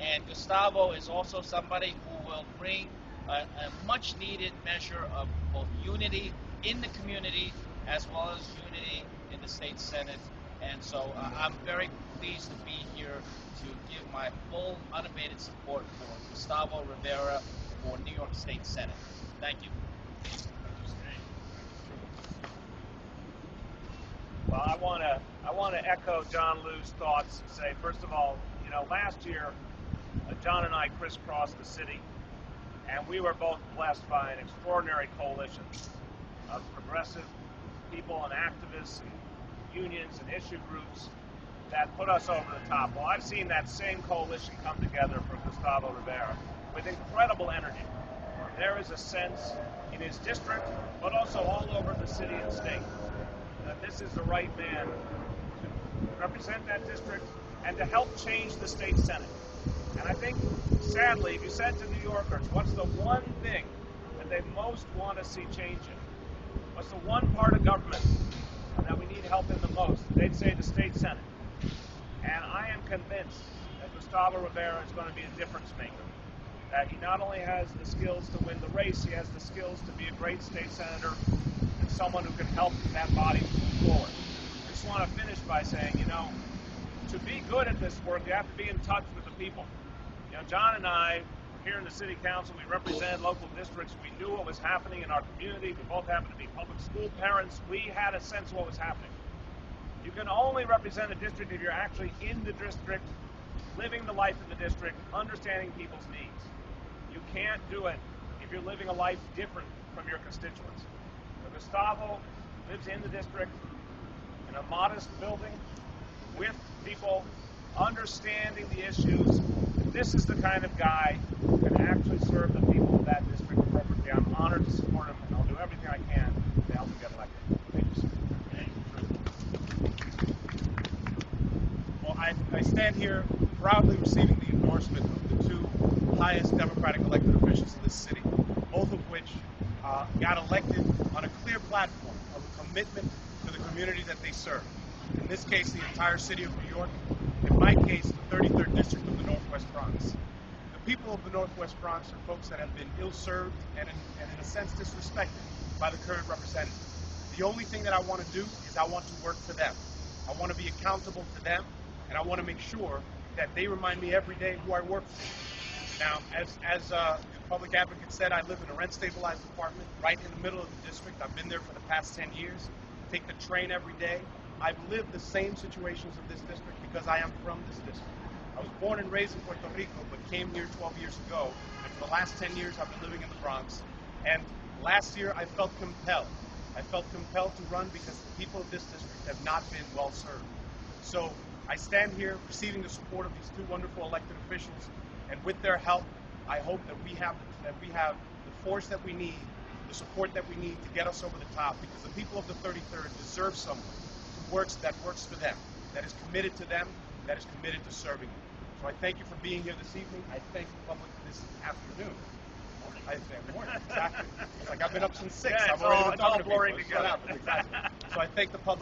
And Gustavo is also somebody who will bring a much needed measure of both unity in the community as well as unity in the state Senate. And so I'm very pleased to be here to give my full unabated support for Gustavo Rivera for New York State Senate. Thank you. Well, I want to echo John Liu's thoughts and say, first of all, last year, John and I crisscrossed the city, and we were both blessed by an extraordinary coalition of progressive people and activists and unions and issue groups that put us over the top. Well, I've seen that same coalition come together for Gustavo Rivera with incredible energy. There is a sense in his district, but also all over the city and state, that this is the right man to represent that district and to help change the state Senate. And I think, sadly, if you said to New Yorkers, what's the one thing that they most want to see changing? What's the one part of government that we need help in the most? They'd say the state Senate. And I am convinced that Gustavo Rivera is going to be a difference maker. That he not only has the skills to win the race, he has the skills to be a great state senator and someone who can help that body move forward. I just want to finish by saying, to be good at this work, you have to be in touch with the people. John and I were here in the city council. We represented local districts. We knew what was happening in our community. We both happened to be public school parents. We had a sense of what was happening. You can only represent a district if you're actually in the district, living the life of the district, understanding people's needs. You can't do it if you're living a life different from your constituents. So Gustavo lives in the district in a modest building with people understanding the issues. This is the kind of guy who can actually serve the people of that district appropriately. I'm honored to support him, and I'll do everything I can to help him get elected. Well, I stand here proudly receiving the endorsement of the two highest Democratic elected officials in this city, both of which got elected on a clear platform of a commitment to the community that they serve. In this case, the entire city of New York. In my case, the 33rd District of the Northwest Bronx. The people of the Northwest Bronx are folks that have been ill-served and in a sense disrespected by the current representative. The only thing that I want to do is I want to work for them. I want to be accountable to them, and I want to make sure that they remind me every day who I work for. Now, as the public advocate said, I live in a rent-stabilized apartment right in the middle of the district. I've been there for the past 10 years. Take the train every day. I've lived the same situations of this district because I am from this district. I was born and raised in Puerto Rico, but came here 12 years ago. And for the last 10 years, I've been living in the Bronx. And last year, I felt compelled. I felt compelled to run because the people of this district have not been well served. So I stand here receiving the support of these two wonderful elected officials, and with their help, I hope that we have the force that we need, the support that we need to get us over the top, because the people of the 33rd deserve someone that works for them, that is committed to them, that is committed to serving them. So I thank you for being here this evening. I thank the public this afternoon. I say morning, exactly. It's like I've been up since 6. Yeah, I've already been it's all talking to blurring people. together. Exactly. So I thank the public